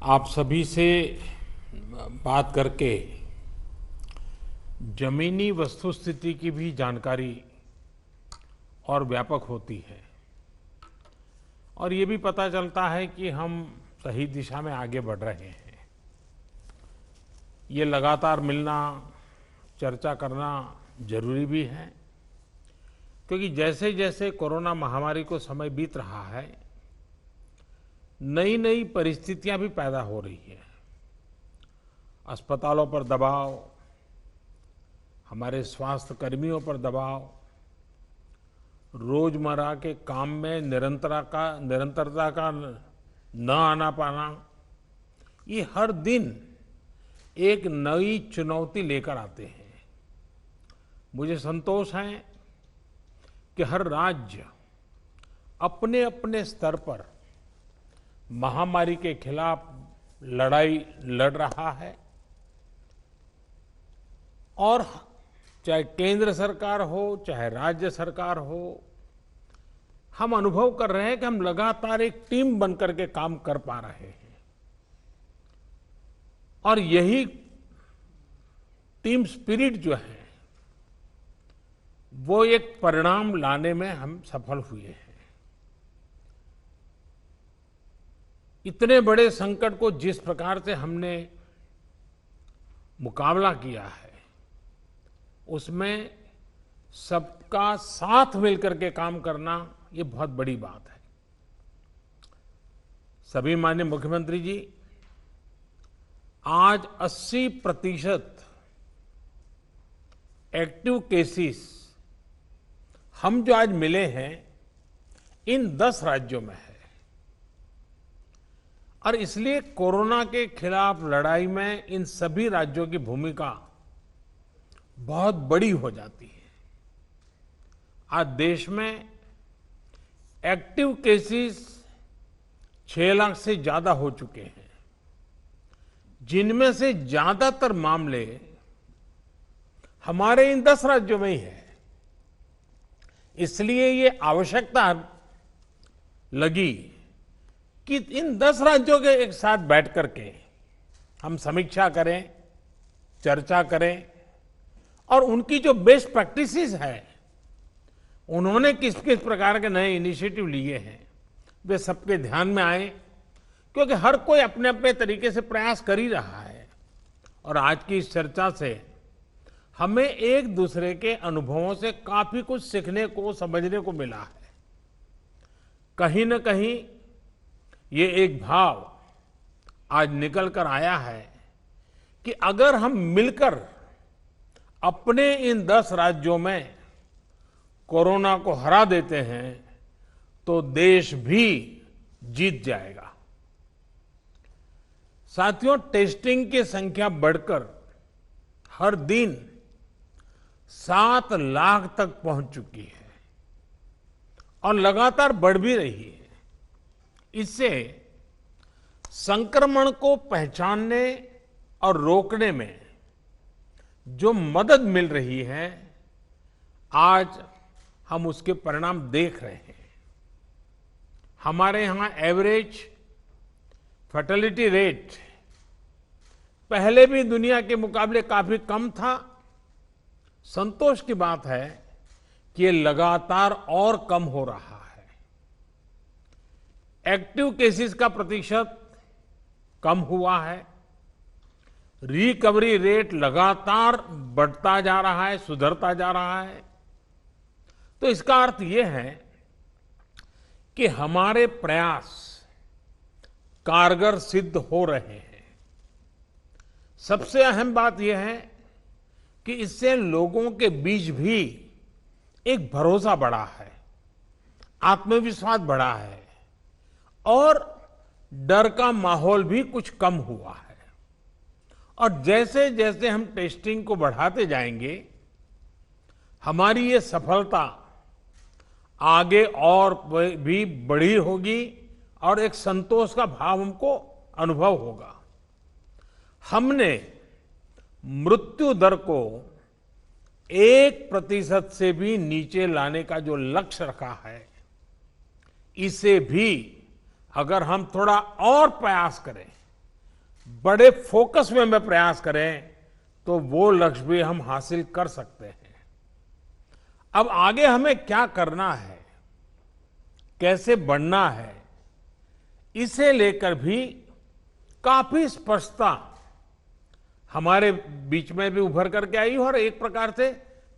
आप सभी से बात करके जमीनी वस्तुस्थिति की भी जानकारी और व्यापक होती है और ये भी पता चलता है कि हम सही दिशा में आगे बढ़ रहे हैं। ये लगातार मिलना, चर्चा करना जरूरी भी है, क्योंकि जैसे जैसे कोरोना महामारी को समय बीत रहा है, नई नई परिस्थितियां भी पैदा हो रही हैं। अस्पतालों पर दबाव, हमारे स्वास्थ्य कर्मियों पर दबाव, रोजमर्रा के काम में निरंतरता का न आना पाना, ये हर दिन एक नई चुनौती लेकर आते हैं। मुझे संतोष है कि हर राज्य अपने अपने स्तर पर महामारी के खिलाफ लड़ाई लड़ रहा है और चाहे केंद्र सरकार हो, चाहे राज्य सरकार हो, हम अनुभव कर रहे हैं कि हम लगातार एक टीम बनकर के काम कर पा रहे हैं और यही टीम स्पिरिट जो है वो एक परिणाम लाने में हम सफल हुए हैं। इतने बड़े संकट को जिस प्रकार से हमने मुकाबला किया है, उसमें सबका साथ मिलकर के काम करना ये बहुत बड़ी बात है। सभी माननीय मुख्यमंत्री जी, आज 80% एक्टिव केसेस हम जो आज मिले हैं इन 10 राज्यों में है और इसलिए कोरोना के खिलाफ लड़ाई में इन सभी राज्यों की भूमिका बहुत बड़ी हो जाती है। आज देश में एक्टिव केसेस 6 लाख से ज्यादा हो चुके हैं, जिनमें से ज्यादातर मामले हमारे इन 10 राज्यों में ही है। इसलिए ये आवश्यकता लगी कि इन 10 राज्यों के एक साथ बैठ करके हम समीक्षा करें, चर्चा करें और उनकी जो बेस्ट प्रैक्टिसेस है, उन्होंने किस किस प्रकार के नए इनिशिएटिव लिए हैं, वे सबके ध्यान में आए, क्योंकि हर कोई अपने अपने तरीके से प्रयास कर ही रहा है। और आज की इस चर्चा से हमें एक दूसरे के अनुभवों से काफी कुछ सीखने को, समझने को मिला है। कहीं न कहीं ये एक भाव आज निकल कर आया है कि अगर हम मिलकर अपने इन 10 राज्यों में कोरोना को हरा देते हैं तो देश भी जीत जाएगा। साथियों, टेस्टिंग की संख्या बढ़कर हर दिन 7 लाख तक पहुंच चुकी है और लगातार बढ़ भी रही है। इससे संक्रमण को पहचानने और रोकने में जो मदद मिल रही है, आज हम उसके परिणाम देख रहे हैं। हमारे यहां एवरेज फर्टिलिटी रेट पहले भी दुनिया के मुकाबले काफी कम था। संतोष की बात है कि ये लगातार और कम हो रहा है। एक्टिव केसेस का प्रतिशत कम हुआ है। रिकवरी रेट लगातार बढ़ता जा रहा है, सुधरता जा रहा है। तो इसका अर्थ यह है कि हमारे प्रयास कारगर सिद्ध हो रहे हैं। सबसे अहम बात यह है कि इससे लोगों के बीच भी एक भरोसा बढ़ा है, आत्मविश्वास बढ़ा है और डर का माहौल भी कुछ कम हुआ है। और जैसे जैसे हम टेस्टिंग को बढ़ाते जाएंगे, हमारी ये सफलता आगे और भी बड़ी होगी और एक संतोष का भाव हमको अनुभव होगा। हमने मृत्यु दर को 1% से भी नीचे लाने का जो लक्ष्य रखा है, इसे भी अगर हम थोड़ा और प्रयास करें, बड़े फोकस में प्रयास करें तो वो लक्ष्य भी हम हासिल कर सकते हैं। अब आगे हमें क्या करना है, कैसे बढ़ना है, इसे लेकर भी काफी स्पष्टता हमारे बीच में भी उभर करके आई और एक प्रकार से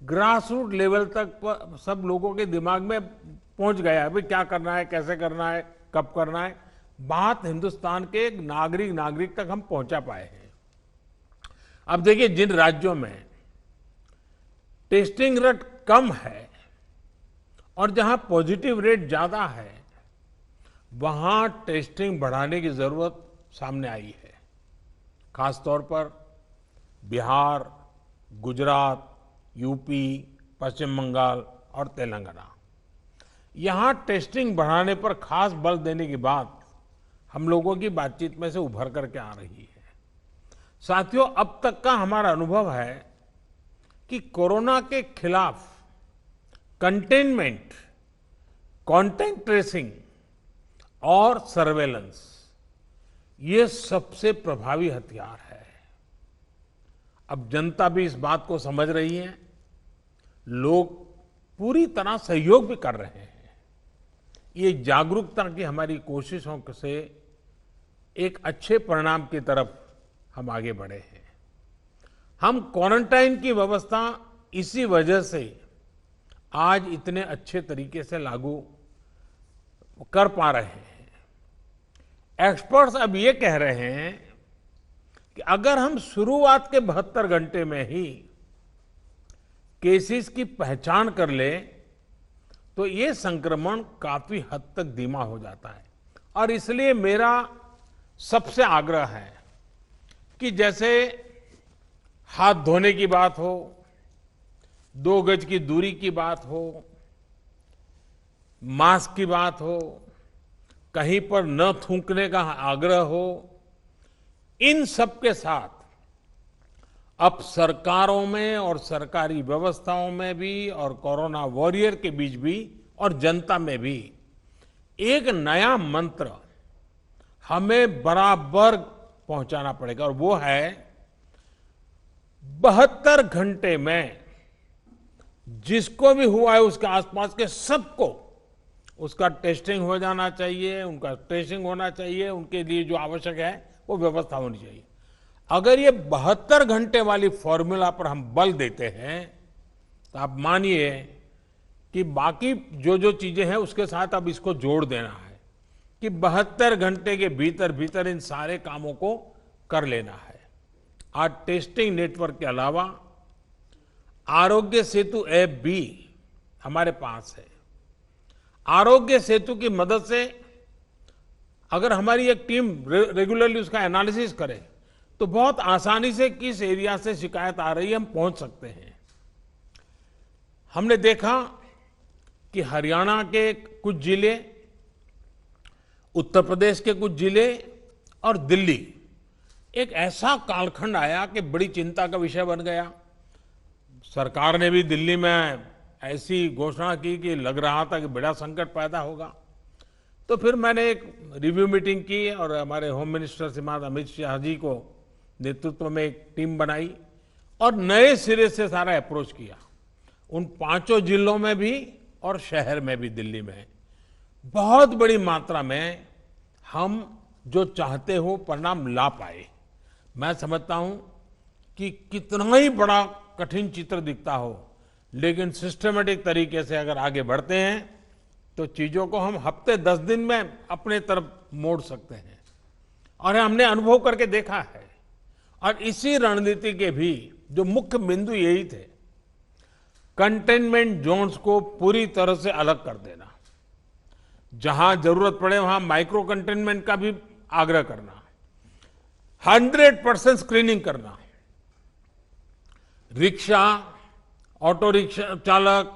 ग्रास रूट लेवल तक सब लोगों के दिमाग में पहुंच गया है। भाई क्या करना है, कैसे करना है, कब करना है, बात हिंदुस्तान के एक नागरिक तक हम पहुंचा पाए हैं। अब देखिए, जिन राज्यों में टेस्टिंग रेट कम है और जहां पॉजिटिव रेट ज्यादा है, वहां टेस्टिंग बढ़ाने की जरूरत सामने आई है। खासतौर पर बिहार, गुजरात, यूपी, पश्चिम बंगाल और तेलंगाना, यहां टेस्टिंग बढ़ाने पर खास बल देने की बात हम लोगों की बातचीत में से उभर करके आ रही है। साथियों, अब तक का हमारा अनुभव है कि कोरोना के खिलाफ कंटेनमेंट, कॉन्टैक्ट ट्रेसिंग और सर्वेलेंस, ये सबसे प्रभावी हथियार है। अब जनता भी इस बात को समझ रही है, लोग पूरी तरह सहयोग भी कर रहे हैं। ये जागरूकता की हमारी कोशिशों से एक अच्छे परिणाम की तरफ हम आगे बढ़े हैं। हम क्वारंटाइन की व्यवस्था इसी वजह से आज इतने अच्छे तरीके से लागू कर पा रहे हैं। एक्सपर्ट्स अब ये कह रहे हैं कि अगर हम शुरुआत के 72 घंटे में ही केसेस की पहचान कर ले तो ये संक्रमण काफी हद तक धीमा हो जाता है। और इसलिए मेरा सबसे आग्रह है कि जैसे हाथ धोने की बात हो, 2 गज की दूरी की बात हो, मास्क की बात हो, कहीं पर न थूकने का आग्रह हो, इन सब के साथ अब सरकारों में और सरकारी व्यवस्थाओं में भी और कोरोना वॉरियर के बीच भी और जनता में भी एक नया मंत्र हमें बराबर पहुंचाना पड़ेगा और वो है 72 घंटे में जिसको भी हुआ है उसके आसपास के सबको उसका टेस्टिंग हो जाना चाहिए, उनका ट्रेसिंग होना चाहिए, उनके लिए जो आवश्यक है वो व्यवस्था होनी चाहिए। अगर ये 72 घंटे वाली फॉर्मूला पर हम बल देते हैं तो आप मानिए कि बाकी जो चीजें हैं उसके साथ अब इसको जोड़ देना है कि 72 घंटे के भीतर भीतर इन सारे कामों को कर लेना है। आज टेस्टिंग नेटवर्क के अलावा आरोग्य सेतु ऐप भी हमारे पास है। आरोग्य सेतु की मदद से अगर हमारी एक टीम रेगुलरली उसका एनालिसिस करे तो बहुत आसानी से किस एरिया से शिकायत आ रही है हम पहुंच सकते हैं। हमने देखा कि हरियाणा के कुछ जिले, उत्तर प्रदेश के कुछ जिले और दिल्ली, एक ऐसा कालखंड आया कि बड़ी चिंता का विषय बन गया। सरकार ने भी दिल्ली में ऐसी घोषणा की कि लग रहा था कि बड़ा संकट पैदा होगा। तो फिर मैंने एक रिव्यू मीटिंग की और हमारे होम मिनिस्टर श्रीमान अमित शाह जी को नेतृत्व में एक टीम बनाई और नए सिरे से सारा अप्रोच किया। उन 5 जिलों में भी और शहर में भी, दिल्ली में बहुत बड़ी मात्रा में हम जो चाहते हो परिणाम ला पाए। मैं समझता हूं कि कितना ही बड़ा कठिन चित्र दिखता हो, लेकिन सिस्टमेटिक तरीके से अगर आगे बढ़ते हैं तो चीजों को हम हफ्ते 10 दिन में अपने तरफ मोड़ सकते हैं। और हमने अनुभव करके देखा है। और इसी रणनीति के भी जो मुख्य बिंदु यही थे, कंटेनमेंट जोन्स को पूरी तरह से अलग कर देना, जहां जरूरत पड़े वहां माइक्रो कंटेनमेंट का भी आग्रह करना, 100% स्क्रीनिंग करना, रिक्शा, ऑटो रिक्शा चालक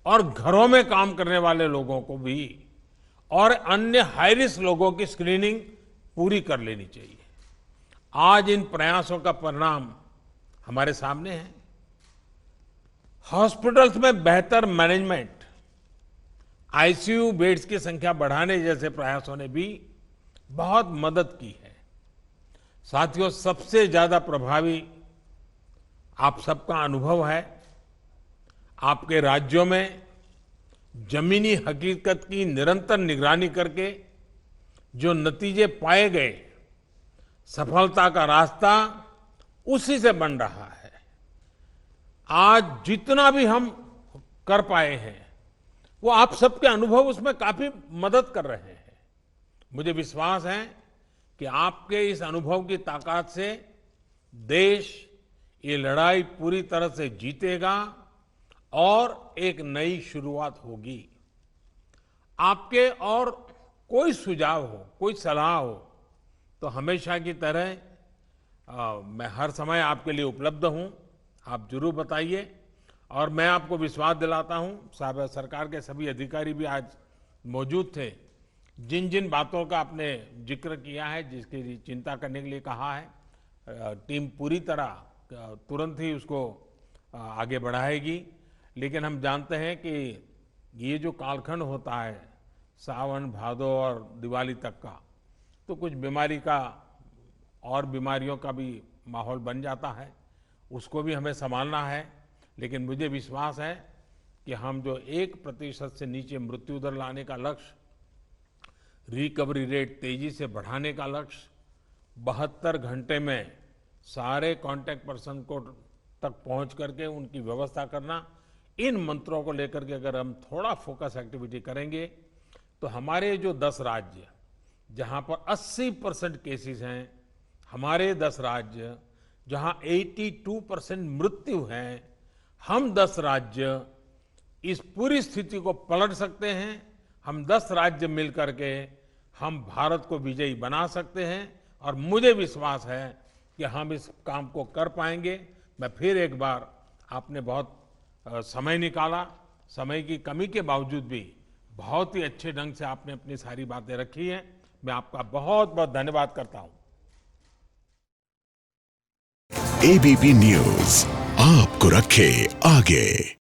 और घरों में काम करने वाले लोगों को भी और अन्य हाई रिस्क लोगों की स्क्रीनिंग पूरी कर लेनी चाहिए। आज इन प्रयासों का परिणाम हमारे सामने है। हॉस्पिटल्स में बेहतर मैनेजमेंट, आईसीयू बेड्स की संख्या बढ़ाने जैसे प्रयासों ने भी बहुत मदद की है। साथियों, सबसे ज्यादा प्रभावी आप सबका अनुभव है। आपके राज्यों में जमीनी हकीकत की निरंतर निगरानी करके जो नतीजे पाए गए, सफलता का रास्ता उसी से बन रहा है। आज जितना भी हम कर पाए हैं, वो आप सबके अनुभव उसमें काफी मदद कर रहे हैं। मुझे विश्वास है कि आपके इस अनुभव की ताकत से देश ये लड़ाई पूरी तरह से जीतेगा और एक नई शुरुआत होगी। आपके और कोई सुझाव हो, कोई सलाह हो, तो हमेशा की तरह मैं हर समय आपके लिए उपलब्ध हूं। आप जरूर बताइए। और मैं आपको विश्वास दिलाता हूं, सरकार के सभी अधिकारी भी आज मौजूद थे। जिन जिन बातों का आपने जिक्र किया है, जिसकी चिंता करने के लिए कहा है, टीम पूरी तरह तुरंत ही उसको आगे बढ़ाएगी। लेकिन हम जानते हैं कि ये जो कालखंड होता है, सावन, भादो और दिवाली तक का, तो कुछ बीमारी का और बीमारियों का भी माहौल बन जाता है। उसको भी हमें संभालना है। लेकिन मुझे विश्वास है कि हम जो 1% से नीचे मृत्यु दर लाने का लक्ष्य, रिकवरी रेट तेजी से बढ़ाने का लक्ष्य, 72 घंटे में सारे कांटेक्ट पर्सन को तक पहुंच करके उनकी व्यवस्था करना, इन मंत्रों को लेकर के अगर हम थोड़ा फोकस एक्टिविटी करेंगे, तो हमारे जो 10 राज्य जहां पर 80% केसेस हैं, हमारे 10 राज्य जहां 82% मृत्यु हैं, हम 10 राज्य इस पूरी स्थिति को पलट सकते हैं। हम 10 राज्य मिलकर के हम भारत को विजयी बना सकते हैं और मुझे विश्वास है कि हम इस काम को कर पाएंगे। मैं फिर एक बार, आपने बहुत समय निकाला, समय की कमी के बावजूद भी बहुत ही अच्छे ढंग से आपने अपनी सारी बातें रखी हैं। मैं आपका बहुत बहुत धन्यवाद करता हूं। एबीपी न्यूज आपको रखे आगे।